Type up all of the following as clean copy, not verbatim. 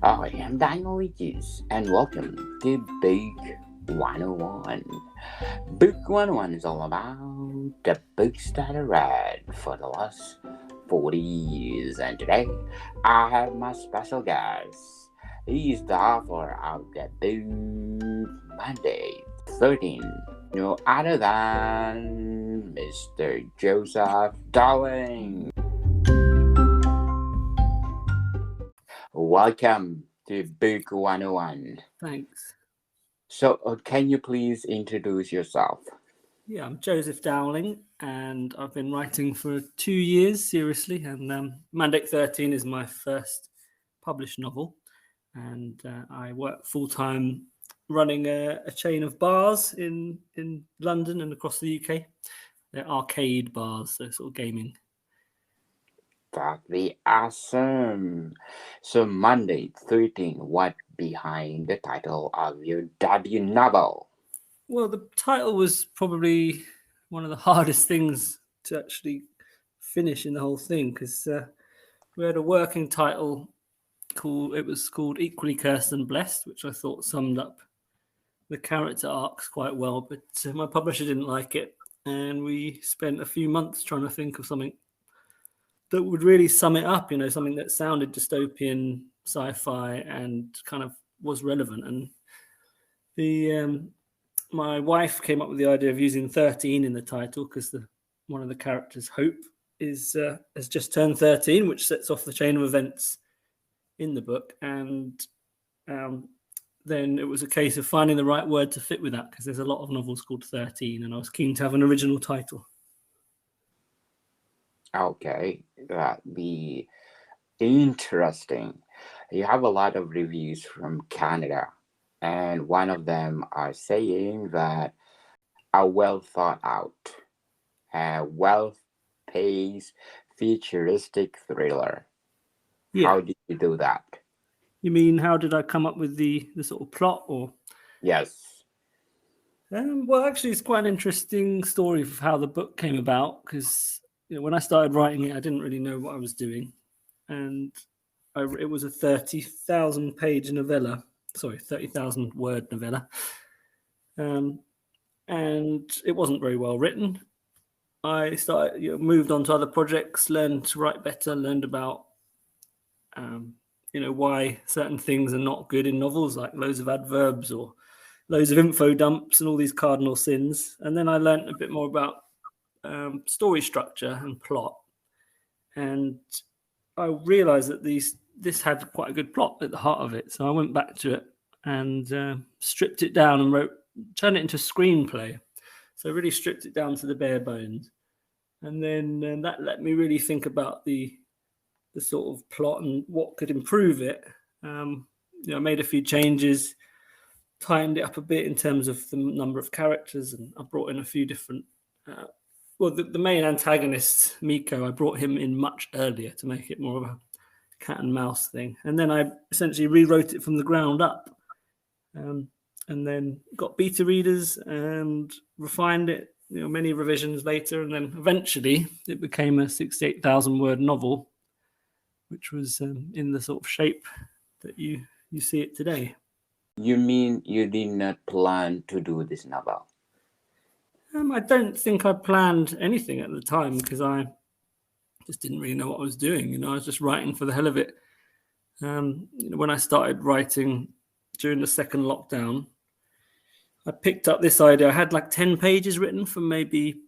I am Daniel Regis, and welcome to Book 101. Book 101 is all about the books that I read for the last 40 years, and today I have my special guest. He is the author of the book Monday 13, no other than Mr. Joseph Dowling. Welcome to Book 101. Thanks. So, can you please introduce yourself? Yeah, I'm Joseph Dowling, and I've been writing for 2 years seriously. And Mandate 13 is my first published novel, and I work full time running a chain of bars in London and across the UK. They're arcade bars, so sort of gaming. That'd be awesome. So, Monday 13, what behind the title of your debut novel? Well, the title was probably one of the hardest things to actually finish in the whole thing because we had a working title called Equally Cursed and Blessed, which I thought summed up the character arcs quite well, but my publisher didn't like it, and we spent a few months trying to think of something that would really sum it up, something that sounded dystopian, sci-fi, and kind of was relevant. And the my wife came up with the idea of using 13 in the title because one of the characters, Hope, has just turned 13, which sets off the chain of events in the book. And then it was a case of finding the right word to fit with that because there's a lot of novels called 13, and I was keen to have an original title. Okay, that'd be interesting. You have a lot of reviews from Canada, and one of them are saying that a well thought out, well paced, futuristic thriller. Yeah. How did you do that? You mean how did I come up with the sort of plot, or? Yes. Well, actually, it's quite an interesting story of how the book came about because when I started writing it, I didn't really know what I was doing, and it was a 30,000 page novella. Sorry, 30,000 word novella, and it wasn't very well written. I started, moved on to other projects, learned to write better, learned about, why certain things are not good in novels, like loads of adverbs or loads of info dumps and all these cardinal sins. And then I learned a bit more about story structure and plot. And I realized that this had quite a good plot at the heart of it. So I went back to it and stripped it down and turned it into a screenplay. So really stripped it down to the bare bones. And then that let me really think about the sort of plot and what could improve it. I made a few changes, tightened it up a bit in terms of the number of characters, and I brought in a few different. The main antagonist, Miko, I brought him in much earlier to make it more of a cat and mouse thing, and then I essentially rewrote it from the ground up, and then got beta readers and refined it. Many revisions later, and then eventually it became a 68,000 word novel, which was in the sort of shape that you see it today. You mean you did not plan to do this novel? I don't think I planned anything at the time because I just didn't really know what I was doing. I was just writing for the hell of it. When I started writing during the second lockdown, I picked up this idea. I had like 10 pages written from maybe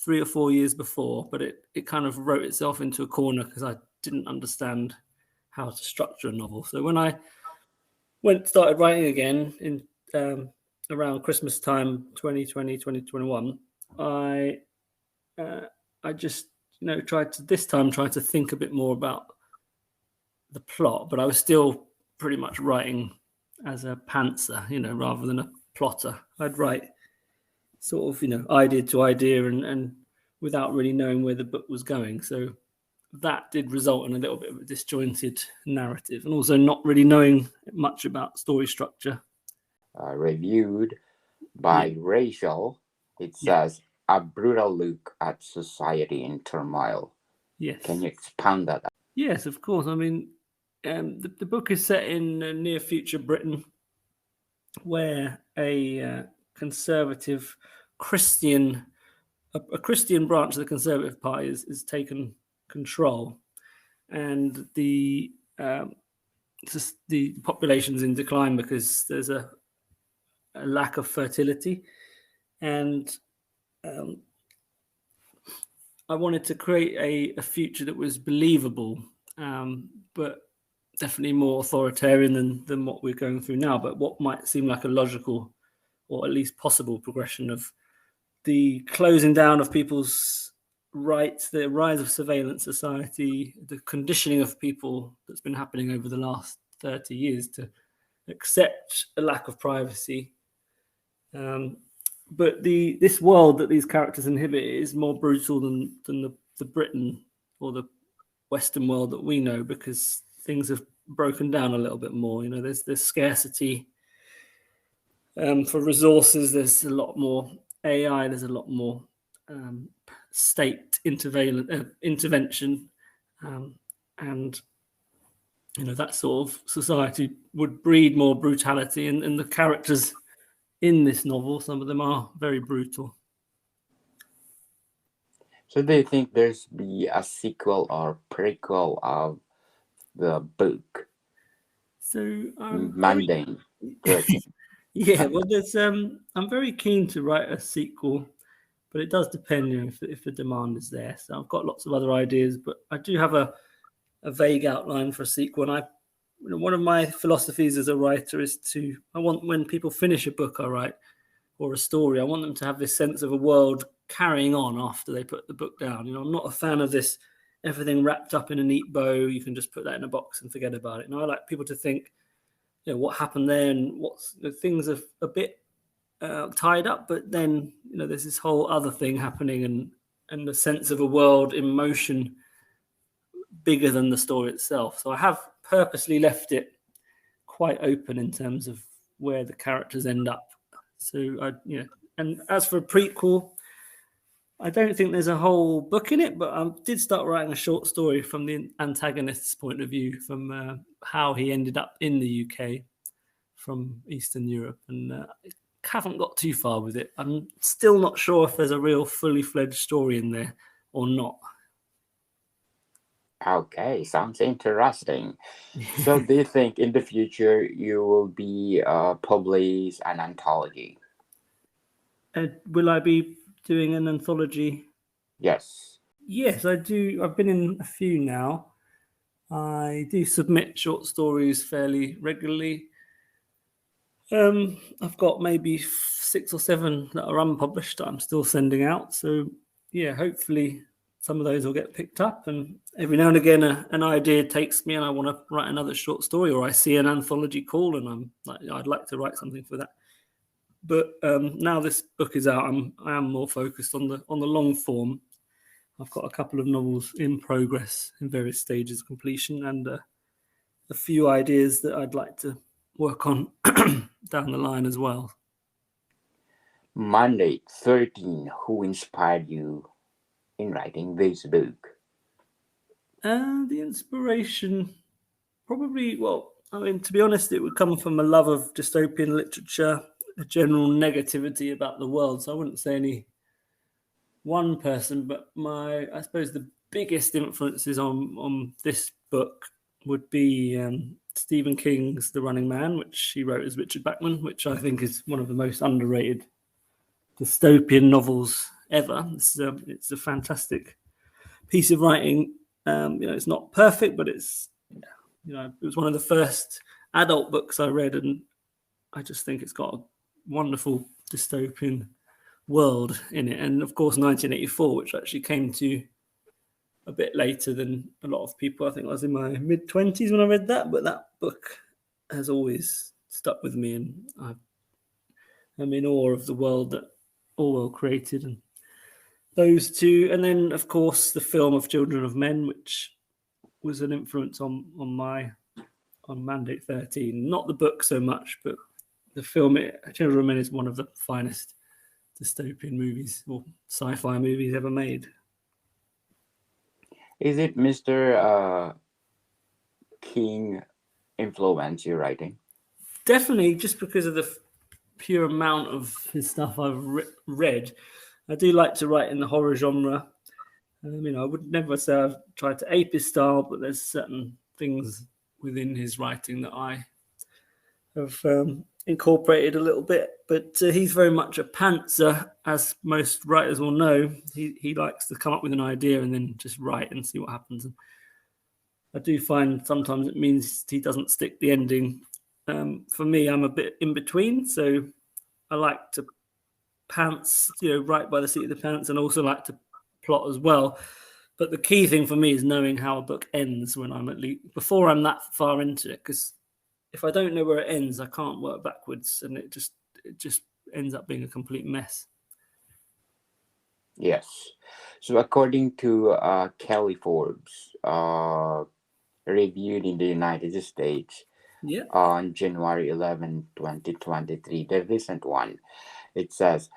3 or 4 years before, but it kind of wrote itself into a corner because I didn't understand how to structure a novel. So when I started writing again in around Christmas time 2020 2021, I just tried to think a bit more about the plot, but I was still pretty much writing as a pantser, rather than a plotter. I'd write sort of idea to idea and without really knowing where the book was going. So that did result in a little bit of a disjointed narrative, and also not really knowing much about story structure. Reviewed by Rachel, it says a brutal look at society in turmoil. Yes. Can you expand that? Yes, of course. I mean, The book is set in near future Britain, where a conservative Christian, a Christian branch of the Conservative Party is taken control, and the population's in decline because there's a lack of fertility, and I wanted to create a future that was believable, but definitely more authoritarian than what we're going through now, but what might seem like a logical or at least possible progression of the closing down of people's rights, the rise of surveillance society, the conditioning of people that's been happening over the last 30 years to accept a lack of privacy. But this world that these characters inhabit is more brutal than the Britain or the Western world that we know, because things have broken down a little bit more. You know, there's scarcity for resources. There's a lot more AI. There's a lot more state intervention, and you know, that sort of society would breed more brutality. And the characters in this novel, some of them are very brutal. So do you think there's be a sequel or prequel of the book So Mundane 13? yeah, well, there's I'm very keen to write a sequel, but it does depend, you know, if the demand is there. So I've got lots of other ideas, but I do have a vague outline for a sequel. And one of my philosophies as a writer is I want, when people finish a book I write or a story, I want them to have this sense of a world carrying on after they put the book down. You know, I'm not a fan of this everything wrapped up in a neat bow. You can just put that in a box and forget about it. And I like people to think, you know, what happened there and what's the things are a bit tied up, but then, you know, there's this whole other thing happening, and the sense of a world in motion bigger than the story itself. So I have purposely left it quite open in terms of where the characters end up. So and as for a prequel, I don't think there's a whole book in it, but I did start writing a short story from the antagonist's point of view, from how he ended up in the UK from Eastern Europe, and haven't got too far with it. I'm still not sure if there's a real fully fledged story in there or not. Okay, sounds interesting. So do you think in the future you will be publish an anthology? Will I be doing an anthology? Yes. Yes, I do. I've been in a few now. I do submit short stories fairly regularly. I've got maybe 6 or 7 that are unpublished that I'm still sending out. So yeah, hopefully some of those will get picked up. And every now and again, an idea takes me, and I want to write another short story, or I see an anthology call, and I'm like, I'd like to write something for that. But now this book is out, I am more focused on the long form. I've got a couple of novels in progress in various stages of completion, and a few ideas that I'd like to work on down the line as well. Monday 13, who inspired you in writing this book? The inspiration, probably, well, I mean, to be honest, it would come from a love of dystopian literature, a general negativity about the world. So I wouldn't say any one person, but I suppose the biggest influences on this book would be Stephen King's The Running Man, which he wrote as Richard Bachman, which I think is one of the most underrated dystopian novels ever. It's a fantastic piece of writing. It's not perfect, but it was one of the first adult books I read, and I just think it's got a wonderful dystopian world in it. And of course 1984, which actually came to a bit later than a lot of people. I think I was in my mid-20s when I read that, but that book has always stuck with me, and I'm in awe of the world that Orwell created, and those two. And then of course the film of Children of Men, which was an influence on Mandate 13. Not the book so much, but the film. Children of Men is one of the finest dystopian movies or sci-fi movies ever made. Is it Mr. King influence your writing? Definitely, just because of the pure amount of his stuff I've read. I do like to write in the horror genre. I would never say I've tried to ape his style, but there's certain things within his writing that I have incorporated a little bit. But he's very much a pantser, as most writers will know. He likes to come up with an idea and then just write and see what happens. And I do find sometimes it means he doesn't stick the ending. For me, I'm a bit in between, so I like to pants, right by the seat of the pants, and also like to plot as well. But the key thing for me is knowing how a book ends when I'm at least before I'm that far into it, because if I don't know where it ends, I can't work backwards, and it just ends up being a complete mess. Yes. So according to Kelly Forbes, reviewed in the United States Yeah. on January 11, 2023, the recent one, it says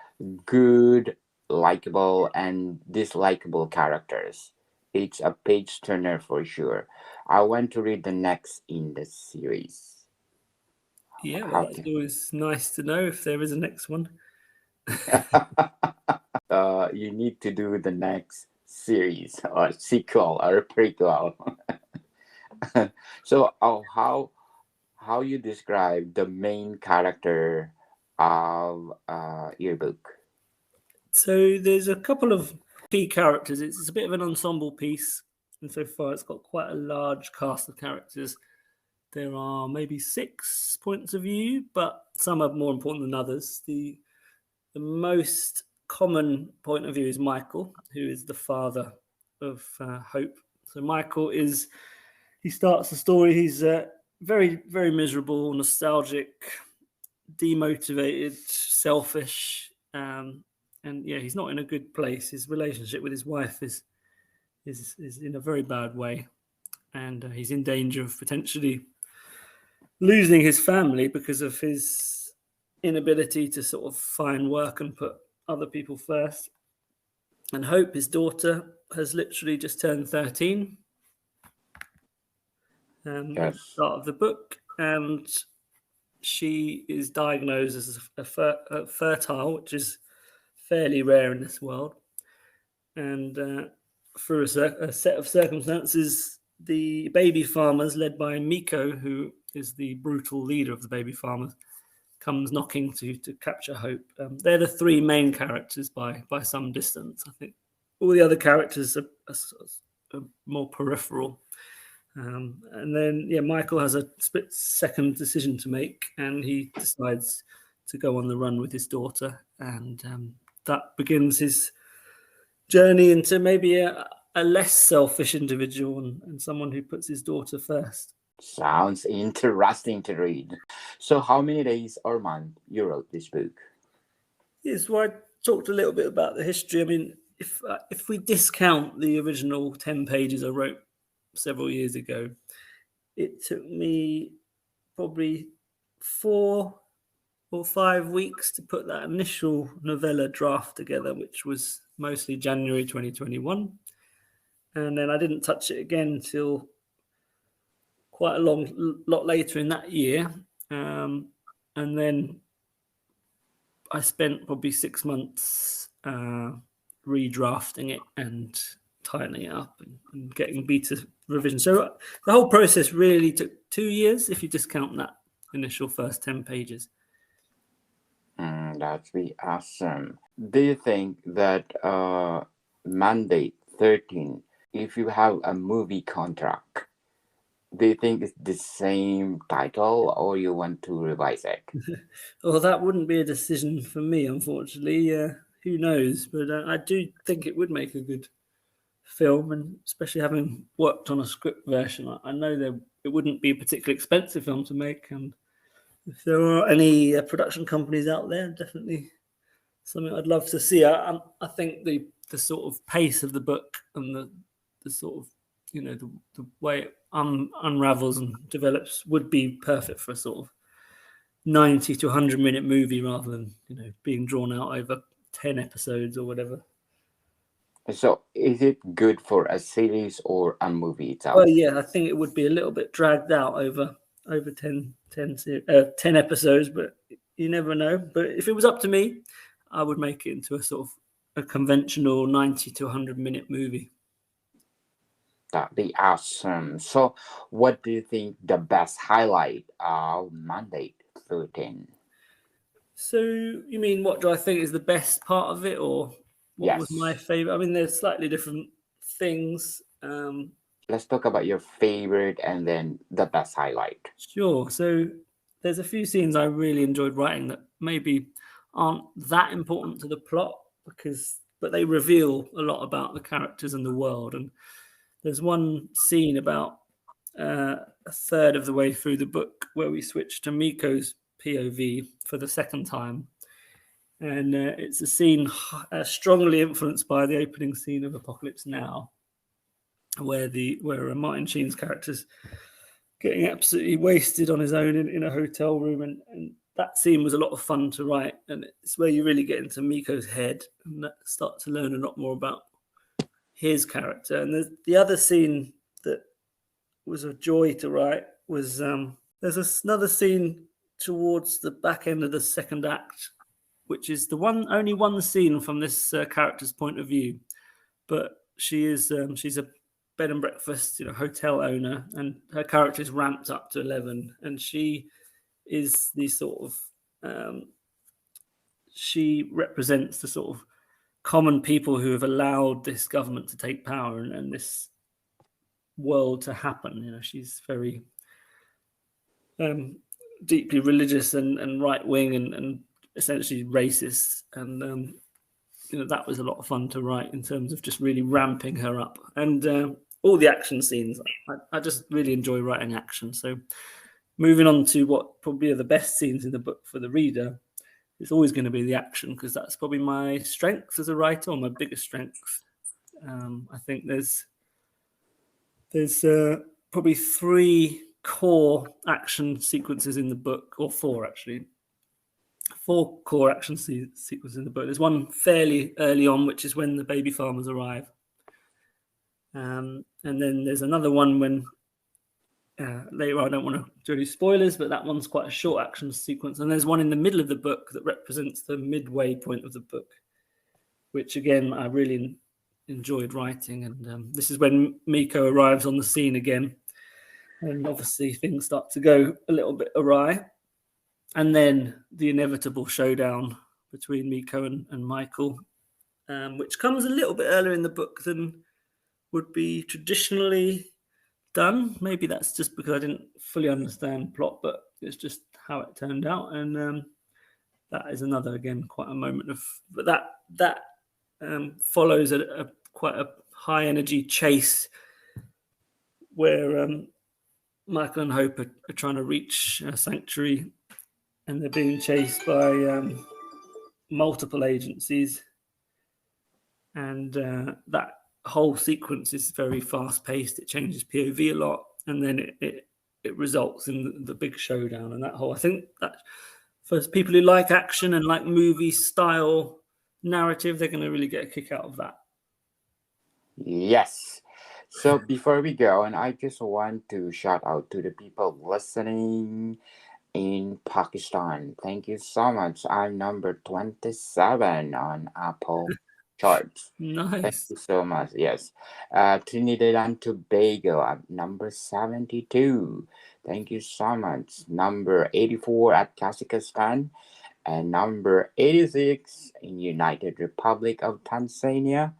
good, likable, and dislikable characters. It's a page turner for sure. I want to read the next in the series. Yeah, well, How that's can always nice to know if there is a next one. you need to do the next series or sequel or prequel. So, how you describe the main character of your book? So there's a couple of key characters. It's a bit of an ensemble piece, and so far it's got quite a large cast of characters. There are maybe 6 points of view, but some are more important than others. The most common point of view is Michael, who is the father of Hope. So Michael he starts the story. He's very, very miserable, nostalgic, demotivated, selfish, and yeah, he's not in a good place. His relationship with his wife is in a very bad way, and he's in danger of potentially losing his family because of his inability to sort of find work and put other people first. And Hope, his daughter, has literally just turned 13 at the Yes. start of the book, and she is diagnosed as a fertile, which is fairly rare in this world. And through a set of circumstances, the baby farmers, led by Miko, who is the brutal leader of the baby farmers, comes knocking to capture Hope. They're the 3 main characters by some distance. I think all the other characters are more peripheral. And then, yeah, Michael has a split-second decision to make, and he decides to go on the run with his daughter, and that begins his journey into maybe a less selfish individual and someone who puts his daughter first. Sounds interesting to read. So, how many days or month you wrote this book? Yes, well, I talked a little bit about the history. I mean, if we discount the original 10 pages I wrote several years ago, it took me probably 4 or 5 weeks to put that initial novella draft together, which was mostly January 2021. And then I didn't touch it again until quite a lot later in that year. And then I spent probably 6 months redrafting it and tightening it up and getting beta revision. So the whole process really took 2 years if you discount that initial first 10 pages. That'd be awesome. Do you think that Mandate 13, if you have a movie contract, do you think it's the same title or you want to revise it? Well, that wouldn't be a decision for me, unfortunately. Who knows? But I do think it would make a good film, and especially having worked on a script version, I know it wouldn't be a particularly expensive film to make. And if there are any production companies out there, definitely something I'd love to see. I think the sort of pace of the book and the sort of the way it unravels and develops would be perfect for a sort of 90 to 100 minute movie rather than being drawn out over 10 episodes or whatever. So, is it good for a series or a movie Well, itself? yeah, I think it would be a little bit dragged out over 10 episodes, but you never know. But if it was up to me, I would make it into a sort of a conventional 90 to 100-minute movie. That'd be awesome. So, what do you think the best highlight of Monday 13? So you mean what do I think is the best part of it, or what was my Yes. favorite? I mean, there's slightly different things. Let's talk about your favorite and then the best highlight. Sure. So there's a few scenes I really enjoyed writing that maybe aren't that important to the plot but they reveal a lot about the characters and the world. And there's one scene about a third of the way through the book where we switch to Miko's POV for the second time. And it's a scene strongly influenced by the opening scene of Apocalypse Now, where Martin Sheen's character's getting absolutely wasted on his own in a hotel room, and that scene was a lot of fun to write, and it's where you really get into Miko's head and start to learn a lot more about his character. And the other scene that was a joy to write was there's another scene towards the back end of the second act, which is the only one scene from this character's point of view, but she's a bed and breakfast, hotel owner, and her character is ramped up to 11, and she is the sort of she represents the sort of common people who have allowed this government to take power and this world to happen. She's very deeply religious and right wing and essentially racist, and that was a lot of fun to write in terms of just really ramping her up. And all the action scenes, I just really enjoy writing action. So moving on to what probably are the best scenes in the book for the reader, it's always going to be the action, because that's probably my strength as a writer, or my biggest strength. I think there's probably 3 core action sequences in the book, or 4 actually. 4 core action sequences in the book. There's one fairly early on, which is when the baby farmers arrive. And then there's another one when later on, I don't want to do any spoilers, but that one's quite a short action sequence. And there's one in the middle of the book that represents the midway point of the book, which again, I really enjoyed writing. And this is when Miko arrives on the scene again. And obviously things start to go a little bit awry. And then the inevitable showdown between Miko and Michael, which comes a little bit earlier in the book than would be traditionally done. Maybe that's just because I didn't fully understand plot, but it's just how it turned out. And that is another, again, quite a moment of. But that follows a quite a high energy chase where Michael and Hope are trying to reach Sanctuary, and they're being chased by multiple agencies, and that whole sequence is very fast paced. It changes POV a lot, and then it results in the big showdown. And I think that for people who like action and like movie style narrative, they're going to really get a kick out of that. Yes. So before we go, and I just want to shout out to the people listening in Pakistan. Thank you so much. I'm number 27 on Apple charts. Thank Nice. you so much. Yes. Trinidad and Tobago at number 72. Thank you so much. Number 84 at Kazakhstan and number 86 in United Republic of Tanzania.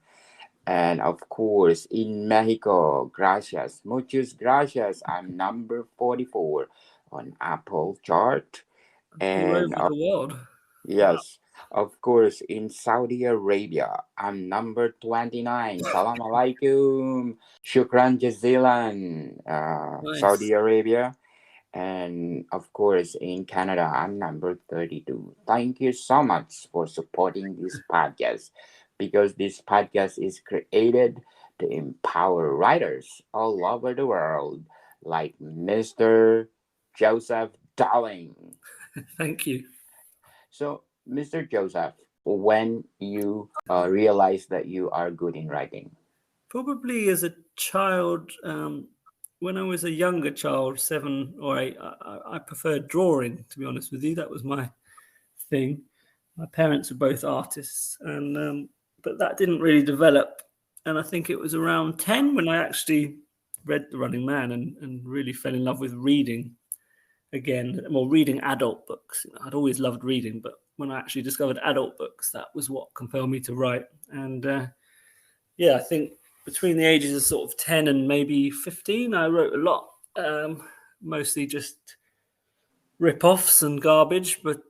And of course, in Mexico, gracias, muchas gracias. I'm number 44 on Apple chart. All over And the world. Wow. yes, of course, in Saudi Arabia, I'm number 29. Salam alaikum. Shukran jazilan. Nice. Saudi Arabia. And of course, in Canada, I'm number 32. Thank you so much for supporting this podcast, because this podcast is created to empower writers all over the world, like Mr. Joseph Dowling. Thank you. So, Mr. Joseph, when you realize that you are good in writing? Probably as a child, when I was a younger child, 7 or 8, I preferred drawing, to be honest with you. That was my thing. My parents were both artists, and but that didn't really develop. And I think it was around 10 when I actually read The Running Man and really fell in love with reading again. Well, reading adult books. I'd always loved reading, but when I actually discovered adult books, that was what compelled me to write. And I think between the ages of sort of 10 and maybe 15, I wrote a lot, mostly just rip-offs and garbage, but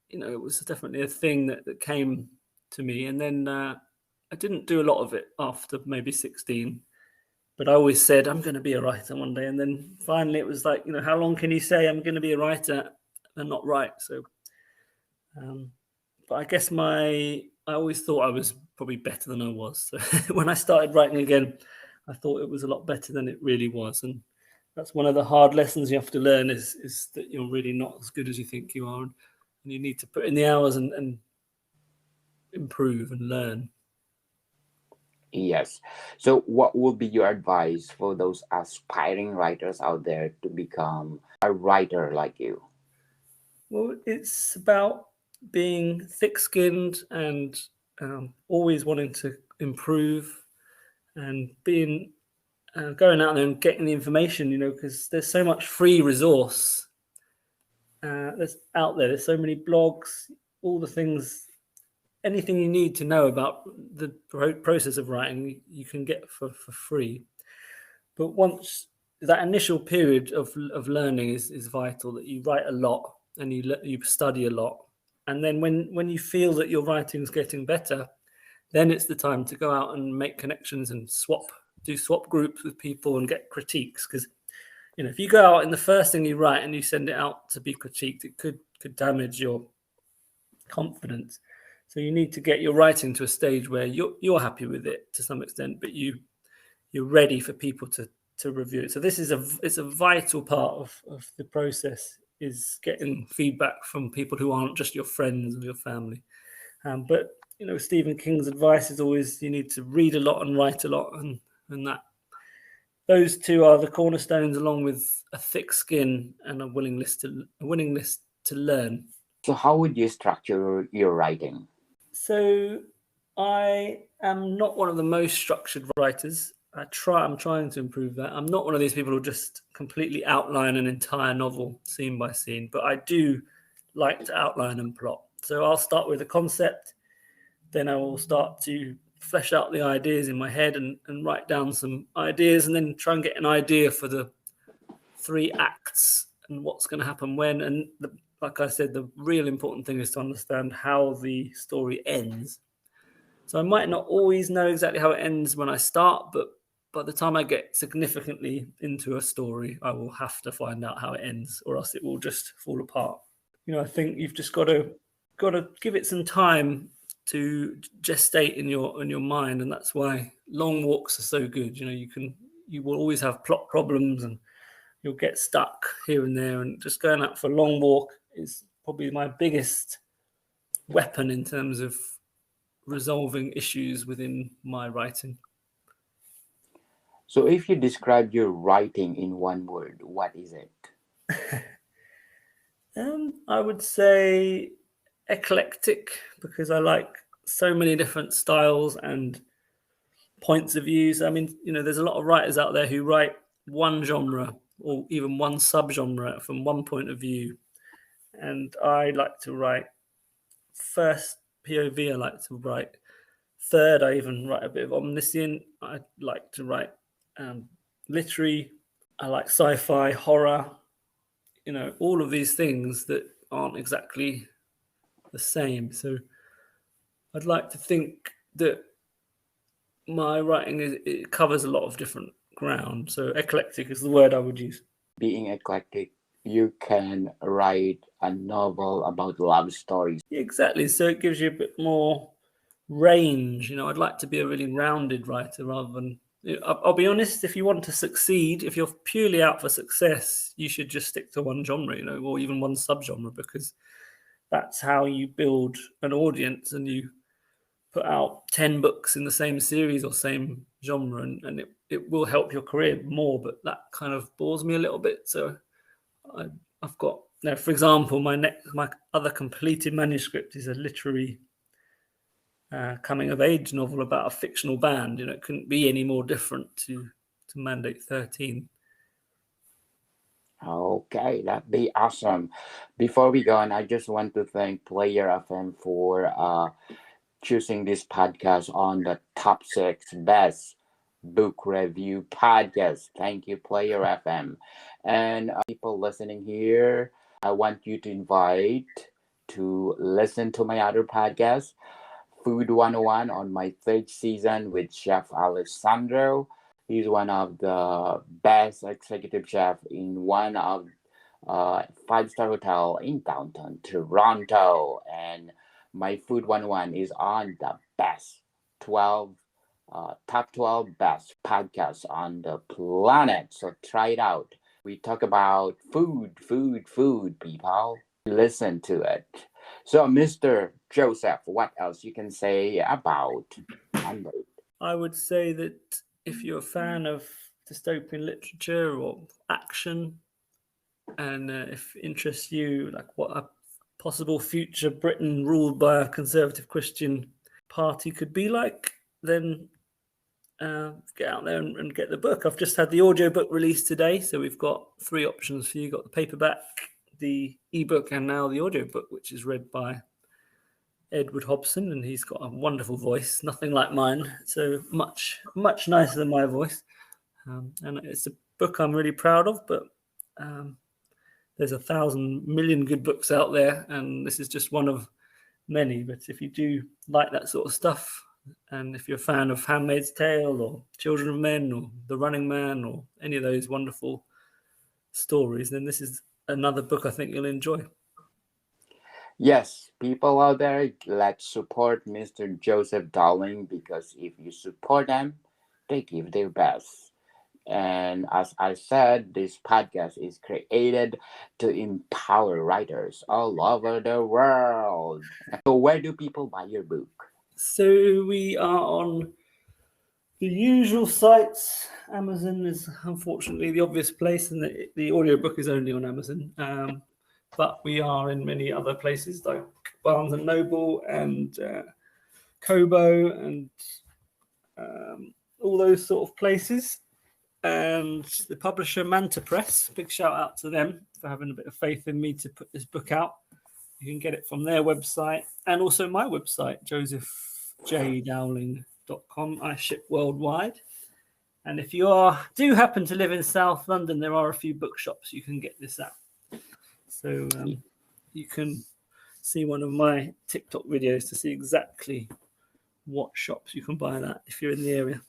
it was definitely a thing that came to me. And then I didn't do a lot of it after maybe 16, but I always said I'm going to be a writer one day. And then finally it was like, how long can you say I'm going to be a writer and not write? So, but I guess I always thought I was probably better than I was. So when I started writing again, I thought it was a lot better than it really was. And that's one of the hard lessons you have to learn is that you're really not as good as you think you are. And you need to put in the hours and improve and learn. Yes. So, what would be your advice for those aspiring writers out there to become a writer like you? Well, it's about being thick-skinned and always wanting to improve and being going out there and getting the information, because there's so much free resource that's out there. There's so many blogs, all the things, anything you need to know about the process of writing, you can get for free. But once that initial period of learning is vital, that you write a lot and you study a lot. And then when you feel that your writing's getting better, then it's the time to go out and make connections and do swap groups with people and get critiques. Because, if you go out and the first thing you write and you send it out to be critiqued, it could damage your confidence. So you need to get your writing to a stage where you're happy with it to some extent, but you're ready for people to review it. So this is it's a vital part of the process, is getting feedback from people who aren't just your friends or your family. But Stephen King's advice is always you need to read a lot and write a lot, and that those two are the cornerstones, along with a thick skin and a willingness to learn. So, how would you structure your writing? So I am not one of the most structured writers. I'm trying to improve that. I'm not one of these people who just completely outline an entire novel scene by scene, but I do like to outline and plot. So I'll start with a concept, then I will start to flesh out the ideas in my head and write down some ideas, and then try and get an idea for the 3 acts and what's going to happen when. And like I said, the real important thing is to understand how the story ends. So I might not always know exactly how it ends when I start, but by the time I get significantly into a story, I will have to find out how it ends, or else it will just fall apart. I think you've just got to give it some time to gestate in your mind, and that's why long walks are so good. You will always have plot problems, and you'll get stuck here and there, and just going out for a long walk is probably my biggest weapon in terms of resolving issues within my writing. So, if you describe your writing in one word, what is it? I would say eclectic, because I like so many different styles and points of views. I mean, there's a lot of writers out there who write one genre or even one subgenre from one point of view. And I like to write first POV, I like to write third, I even write a bit of omniscient. I like to write literary. I like sci-fi, horror, all of these things that aren't exactly the same. So I'd like to think that my writing it covers a lot of different ground. So eclectic is the word I would use. Being eclectic, you can write a novel about love stories. Yeah, exactly. So it gives you a bit more range. I'd like to be a really rounded writer rather than. I'll be honest, if you want to succeed, if you're purely out for success, you should just stick to one genre, or even one subgenre, because that's how you build an audience, and you put out 10 books in the same series or same genre, and it will help your career more. But that kind of bores me a little bit. So I've got, for example, my other completed manuscript is a literary coming of age novel about a fictional band. It couldn't be any more different to Mandate 13. Okay, that'd be awesome. Before we go on, I just want to thank Player FM for choosing this podcast on the top 6 best book review podcast. Thank you, Player FM. And people listening here, I want you to invite to listen to my other podcast, Food 101, on my 3rd season with Chef Alessandro. He's one of the best executive chef in one of 5-star hotel in downtown Toronto. And my Food 101 is on the best 12 top 12 best podcasts on the planet. So try it out. We talk about food, people. Listen to it. So, Mr. Joseph, what else you can say about Mandate? I would say that if you're a fan of dystopian literature or action, and if it interests you, like what a possible future Britain ruled by a conservative Christian party could be like, then get out there and get the book. I've just had the audiobook released today, so we've got 3 options for you. You've got the paperback, the ebook, and now the audiobook, which is read by Edward Hobson, and he's got a wonderful voice, nothing like mine, so much nicer than my voice. And it's a book I'm really proud of, but there's 1,000 million good books out there, and this is just one of many. But if you do like that sort of stuff, and if you're a fan of Handmaid's Tale or Children of Men or The Running Man or any of those wonderful stories, then this is another book I think you'll enjoy. Yes, people out there, let's support Mr. Joseph Dowling, because if you support them, they give their best. And as I said, this podcast is created to empower writers all over the world. So, where do people buy your book? So we are on the usual sites. Amazon is unfortunately the obvious place, and the audiobook is only on Amazon. But we are in many other places like Barnes and Noble and Kobo and all those sort of places. And the publisher Manta Press, big shout out to them for having a bit of faith in me to put this book out. You can get it from their website and also my website, josephjdowling.com. I ship worldwide. And if you do happen to live in South London, there are a few bookshops you can get this at. So you can see one of my TikTok videos to see exactly what shops you can buy that if you're in the area.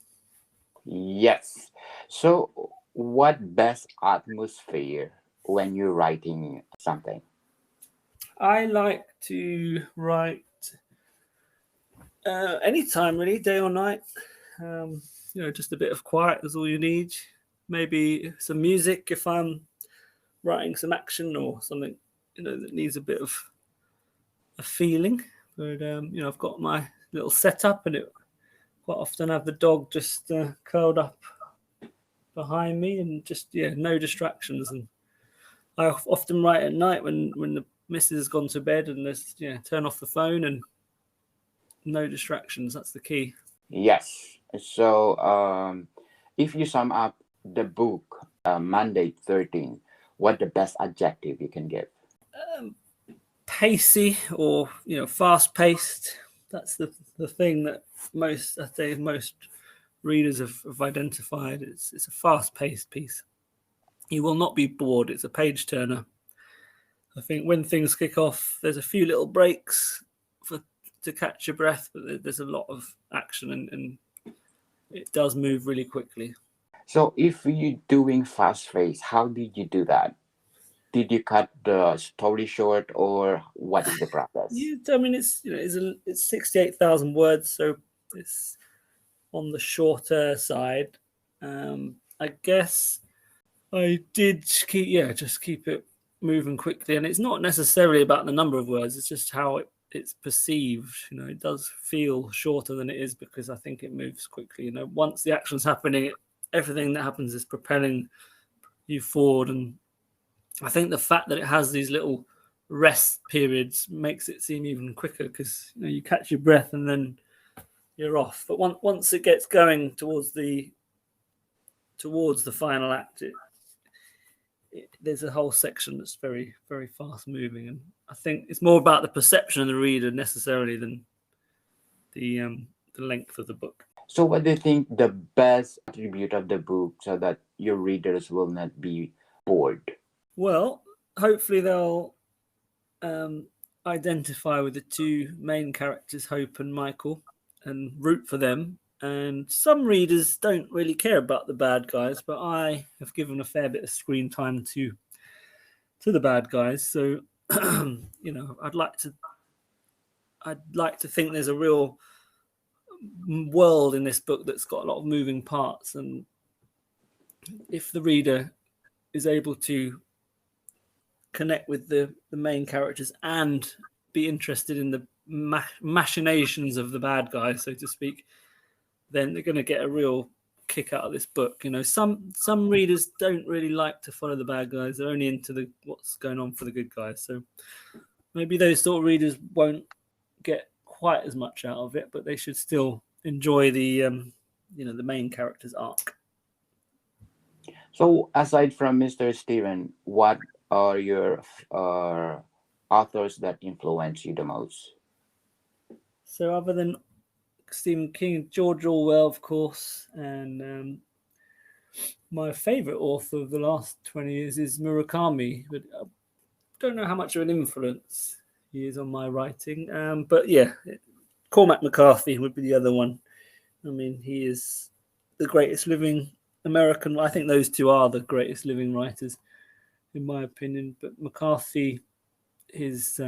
Yes. So, what best atmosphere when you're writing something? I like to write anytime, really, day or night. Just a bit of quiet is all you need. Maybe some music if I'm writing some action or something, that needs a bit of a feeling. But I've got my little setup, and it quite often have the dog just curled up behind me, and just no distractions. And I often write at night when the missus has gone to bed, and there's turn off the phone and no distractions. That's the key. Yes. So, if you sum up the book, Mandate 13, what the best adjective you can give? Pacey, or fast paced. That's the thing that most readers have identified. It's a fast paced piece. You will not be bored. It's a page turner. I think when things kick off, there's a few little breaks to catch your breath, but there's a lot of action, and it does move really quickly. So, if you're doing fast pace, how did you do that? Did you cut the story short, or what is the process? It's 68,000 words, so it's on the shorter side. I guess I did keep it moving quickly, and it's not necessarily about the number of words, it's just how it's perceived. It does feel shorter than it is because I think it moves quickly. Once the action's happening, everything that happens is propelling you forward, and I think the fact that it has these little rest periods makes it seem even quicker because you catch your breath and then you're off. But once it gets going towards the final act, there's a whole section that's very, very fast moving, and I think it's more about the perception of the reader necessarily than the length of the book. So what do you think the best attribute of the book so that your readers will not be bored? Well, hopefully they'll identify with the two main characters, Hope and Michael, and root for them. And some readers don't really care about the bad guys, but I have given a fair bit of screen time to the bad guys. So, I'd like to think there's a real world in this book that's got a lot of moving parts, and if the reader is able to connect with the main characters and be interested in the machinations of the bad guys, so to speak, then they're going to get a real kick out of this book. Some readers don't really like to follow the bad guys; they're only into what's going on for the good guys. So maybe those sort of readers won't get quite as much out of it, but they should still enjoy the main character's arc. So aside from Mr. Steven, what are your authors that influence you the most? So other than Stephen King, George Orwell, of course, and my favorite author of the last 20 years is Murakami, but I don't know how much of an influence he is on my writing. But yeah, Cormac McCarthy would be the other one. I mean, he is the greatest living American. I think those two are the greatest living writers, in my opinion. But McCarthy, his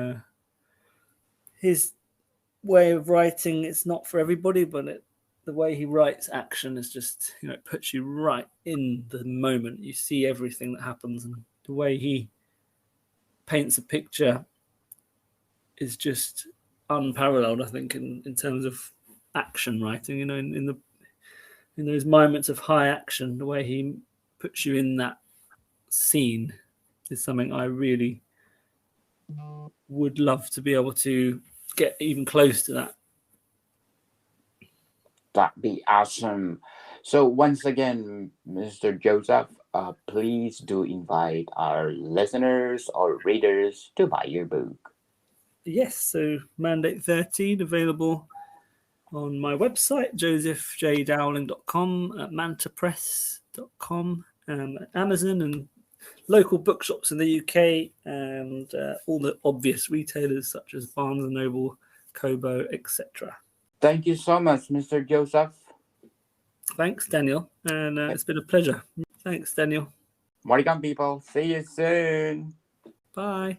way of writing, it's not for everybody, but the way he writes action is just, it puts you right in the moment. You see everything that happens, and the way he paints a picture is just unparalleled, I think, in terms of action writing. In those moments of high action, the way he puts you in that scene is something I really would love to be able to get even close to that. That'd be awesome. So once again, Mr. Joseph, please do invite our listeners or readers to buy your book. Yes, so Mandate 13 available on my website, josephjdowling.com, at mantapress.com, Amazon and local bookshops in the UK, and all the obvious retailers such as Barnes & Noble, Kobo, etc. Thank you so much, Mr. Joseph. Thanks, Daniel, and it's been a pleasure. Thanks, Daniel. Welcome, people. See you soon. Bye.